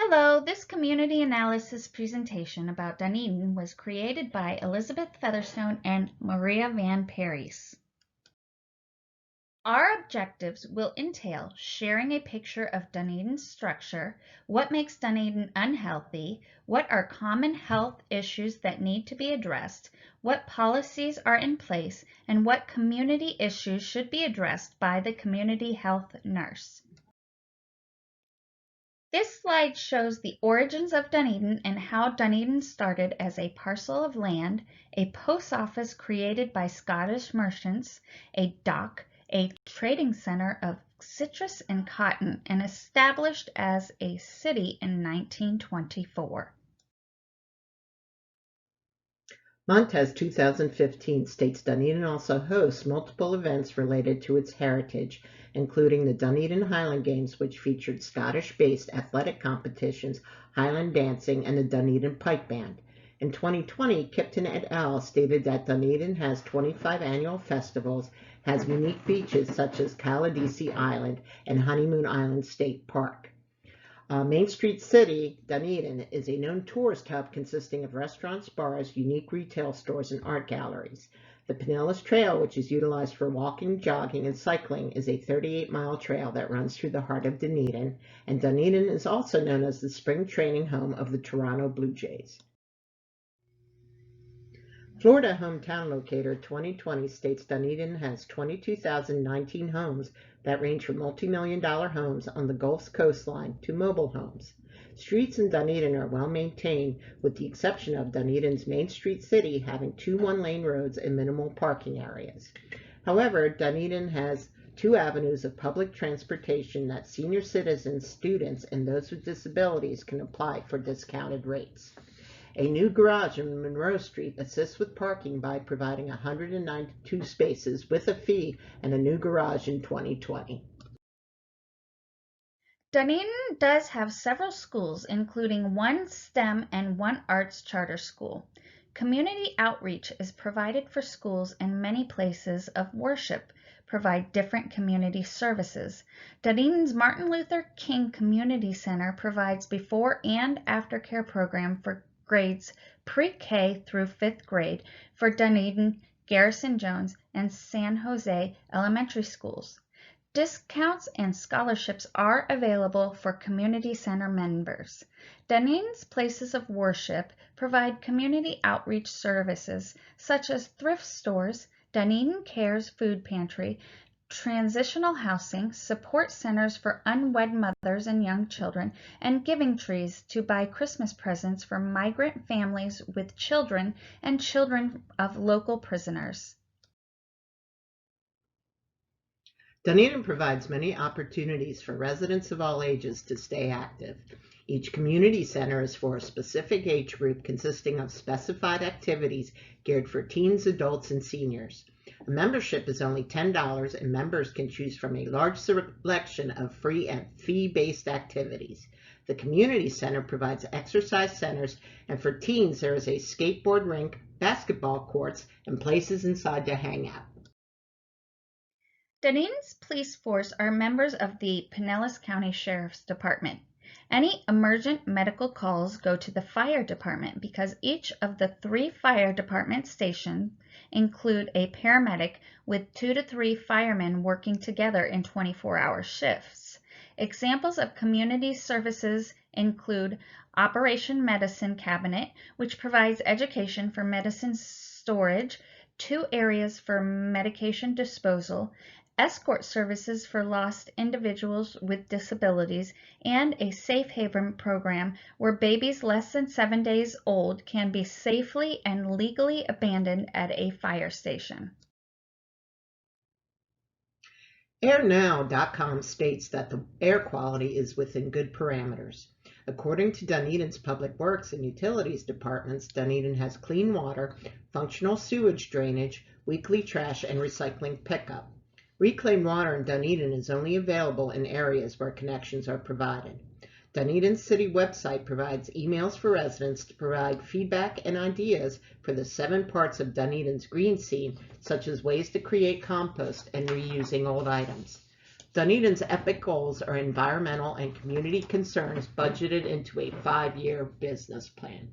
Hello, this community analysis presentation about Dunedin was created by Elizabeth Featherstone and Maria Van Parys. Our objectives will entail sharing a picture of Dunedin's structure, what makes Dunedin unhealthy, what are common health issues that need to be addressed, what policies are in place, and what community issues should be addressed by the community health nurse. This slide shows the origins of Dunedin and how Dunedin started as a parcel of land, a post office created by Scottish merchants, a dock, a trading center of citrus and cotton, and established as a city in 1924. Montez 2015 states Dunedin also hosts multiple events related to its heritage, including the Dunedin Highland Games, which featured Scottish-based athletic competitions, Highland dancing, and the Dunedin Pipe Band. In 2020, Kipton et al. Stated that Dunedin has 25 annual festivals, has unique beaches such as Caladesi Island and Honeymoon Island State Park. Main Street City, Dunedin, is a known tourist hub consisting of restaurants, bars, unique retail stores, and art galleries. The Pinellas Trail, which is utilized for walking, jogging, and cycling, is a 38-mile trail that runs through the heart of Dunedin, and Dunedin is also known as the spring training home of the Toronto Blue Jays. Florida Hometown Locator 2020 states Dunedin has 22,019 homes that range from multi-million-dollar homes on the Gulf's coastline to mobile homes. Streets in Dunedin are well maintained, with the exception of Dunedin's Main Street City having 2 one-lane roads and minimal parking areas. However, Dunedin has 2 avenues of public transportation that senior citizens, students, and those with disabilities can apply for discounted rates. A new garage on Monroe Street assists with parking by providing 192 spaces with a fee and a new garage in 2020. Dunedin does have several schools, including 1 STEM and 1 arts charter school. Community outreach is provided for schools, and many places of worship provide different community services. Dunedin's Martin Luther King Community Center provides before and after care program for grades pre-K through 5th grade for Dunedin, Garrison Jones, and San Jose elementary schools. Discounts and scholarships are available for community center members. Dunedin's places of worship provide community outreach services such as thrift stores, Dunedin Cares Food Pantry, transitional housing, support centers for unwed mothers and young children, and giving trees to buy Christmas presents for migrant families with children and children of local prisoners. Dunedin provides many opportunities for residents of all ages to stay active. Each community center is for a specific age group consisting of specified activities geared for teens, adults, and seniors. A membership is only $10, and members can choose from a large selection of free and fee-based activities. The community center provides exercise centers, and for teens there is a skateboard rink, basketball courts, and places inside to hang out. Dunedin's police force are members of the Pinellas County Sheriff's Department. Any emergent medical calls go to the fire department because each of the 3 fire department stations include a paramedic with 2 to 3 firemen working together in 24-hour shifts. Examples of community services include Operation Medicine Cabinet, which provides education for medicine storage, 2 areas for medication disposal, escort services for lost individuals with disabilities, and a safe haven program where babies less than 7 days old can be safely and legally abandoned at a fire station. AirNow.com states that the air quality is within good parameters. According to Dunedin's Public Works and Utilities departments, Dunedin has clean water, functional sewage drainage, weekly trash, and recycling pickup. Reclaimed water in Dunedin is only available in areas where connections are provided. Dunedin's city website provides emails for residents to provide feedback and ideas for the 7 parts of Dunedin's green scene, such as ways to create compost and reusing old items. Dunedin's EPIC goals are environmental and community concerns budgeted into a 5-year business plan.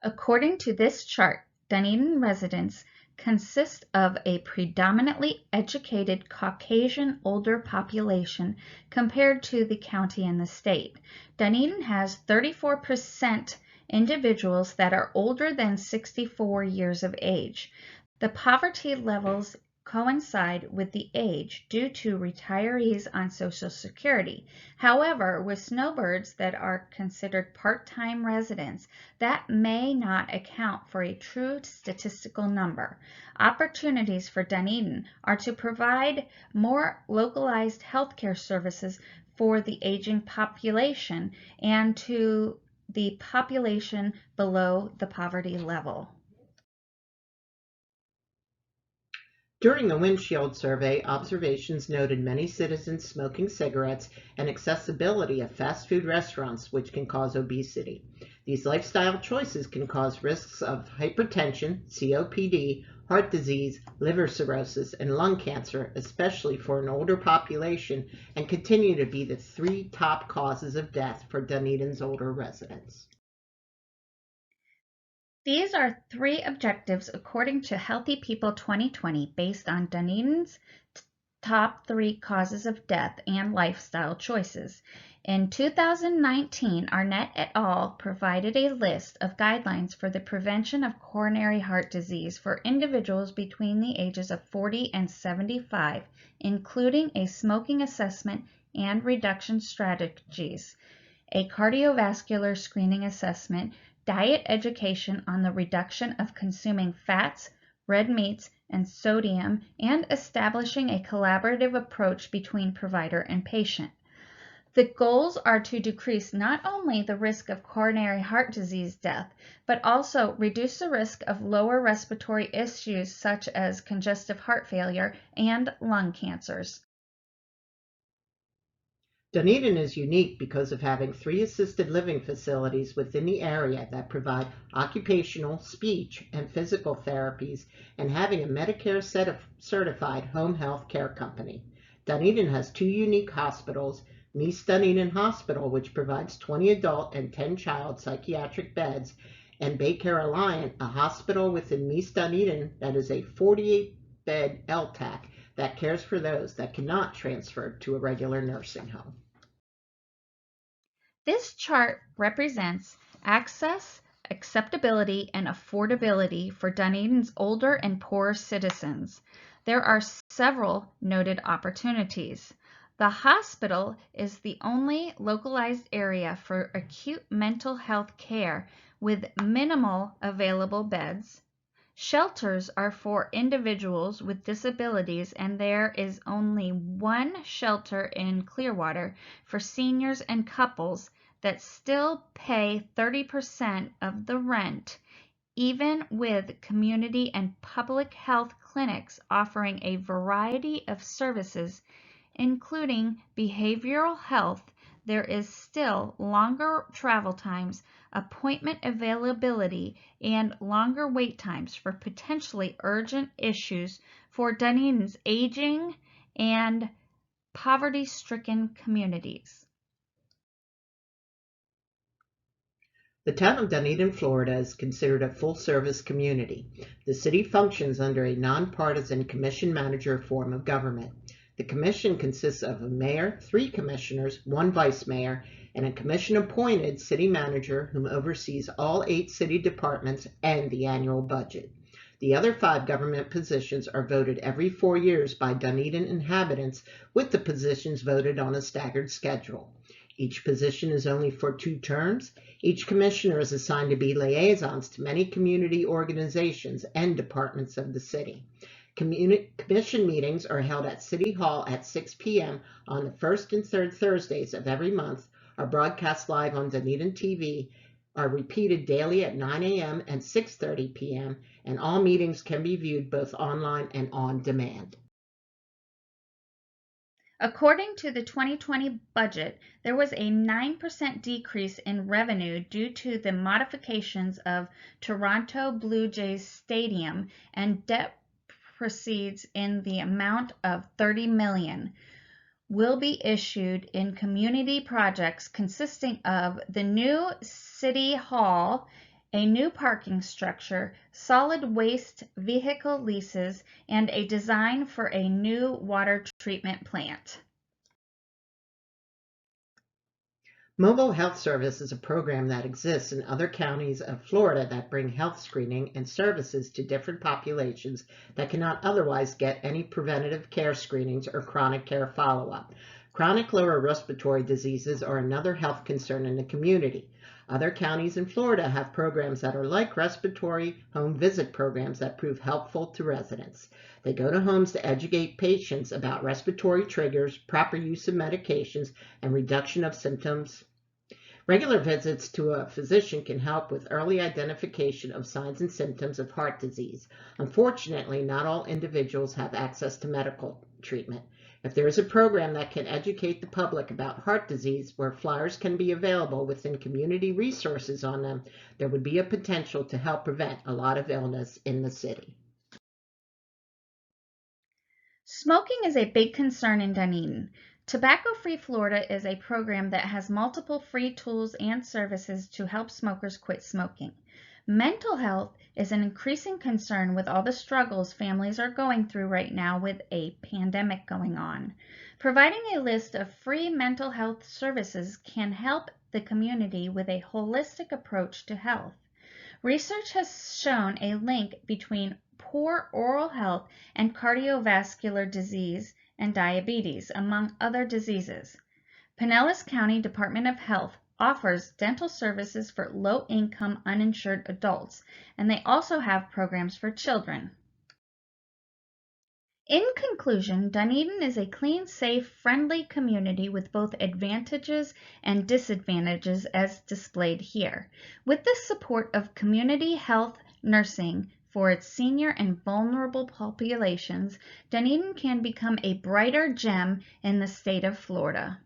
According to this chart, Dunedin residents consist of a predominantly educated Caucasian older population compared to the county and the state. Dunedin has 34% individuals that are older than 64 years of age. The poverty levels coincide with the age due to retirees on Social Security. However, with snowbirds that are considered part-time residents, that may not account for a true statistical number. Opportunities for Dunedin are to provide more localized healthcare services for the aging population and to the population below the poverty level. During the windshield survey, observations noted many citizens smoking cigarettes and accessibility of fast food restaurants, which can cause obesity. These lifestyle choices can cause risks of hypertension, COPD, heart disease, liver cirrhosis, and lung cancer, especially for an older population, and continue to be the 3 top causes of death for Dunedin's older residents. These are 3 objectives according to Healthy People 2020 based on Dunedin's top 3 causes of death and lifestyle choices. In 2019, Arnett et al. Provided a list of guidelines for the prevention of coronary heart disease for individuals between the ages of 40 and 75, including a smoking assessment and reduction strategies, a cardiovascular screening assessment, diet education on the reduction of consuming fats, red meats, and sodium, and establishing a collaborative approach between provider and patient. The goals are to decrease not only the risk of coronary heart disease death, but also reduce the risk of lower respiratory issues such as congestive heart failure and lung cancers. Dunedin is unique because of having 3 assisted living facilities within the area that provide occupational, speech, and physical therapies, and having a Medicare certified home health care company. Dunedin has 2 unique hospitals, Meese Dunedin Hospital, which provides 20 adult and 10 child psychiatric beds, and Baycare Alliant, a hospital within Meese Dunedin that is a 48-bed LTAC that cares for those that cannot transfer to a regular nursing home. This chart represents access, acceptability, and affordability for Dunedin's older and poorer citizens. There are several noted opportunities. The hospital is the only localized area for acute mental health care with minimal available beds. Shelters are for individuals with disabilities, and there is only 1 shelter in Clearwater for seniors and couples that still pay 30% of the rent, even with community and public health clinics offering a variety of services, including behavioral health. There is still longer travel times, appointment availability, and longer wait times for potentially urgent issues for Dunedin's aging and poverty-stricken communities. The town of Dunedin, Florida is considered a full-service community. The city functions under a nonpartisan commission-manager form of government. The commission consists of a mayor, 3 commissioners, 1 vice mayor, and a commission-appointed city manager whom oversees all 8 city departments and the annual budget. The other 5 government positions are voted every 4 years by Dunedin inhabitants, with the positions voted on a staggered schedule. Each position is only for 2 terms. Each commissioner is assigned to be liaisons to many community organizations and departments of the city. Commission meetings are held at City Hall at 6 p.m. on the 1st and 3rd Thursdays of every month, are broadcast live on Dunedin TV, are repeated daily at 9 a.m. and 6:30 p.m., and all meetings can be viewed both online and on demand. According to the 2020 budget, there was a 9% decrease in revenue due to the modifications of Toronto Blue Jays Stadium and debt proceeds in the amount of $30 million will be issued in community projects consisting of the new City Hall, a new parking structure, solid waste vehicle leases, and a design for a new water treatment plant. Mobile Health Service is a program that exists in other counties of Florida that bring health screening and services to different populations that cannot otherwise get any preventative care screenings or chronic care follow-up. Chronic lower respiratory diseases are another health concern in the community. Other counties in Florida have programs that are like respiratory home visit programs that prove helpful to residents. They go to homes to educate patients about respiratory triggers, proper use of medications, and reduction of symptoms. Regular visits to a physician can help with early identification of signs and symptoms of heart disease. Unfortunately, not all individuals have access to medical treatment. If there is a program that can educate the public about heart disease, where flyers can be available within community resources on them, there would be a potential to help prevent a lot of illness in the city. Smoking is a big concern in Dunedin. Tobacco Free Florida is a program that has multiple free tools and services to help smokers quit smoking. Mental health is an increasing concern with all the struggles families are going through right now with a pandemic going on. Providing a list of free mental health services can help the community with a holistic approach to health. Research has shown a link between poor oral health and cardiovascular disease and diabetes, among other diseases. Pinellas County Department of Health offers dental services for low-income uninsured adults, and they also have programs for children. In conclusion, Dunedin is a clean, safe, friendly community with both advantages and disadvantages as displayed here. With the support of community health nursing for its senior and vulnerable populations, Dunedin can become a brighter gem in the state of Florida.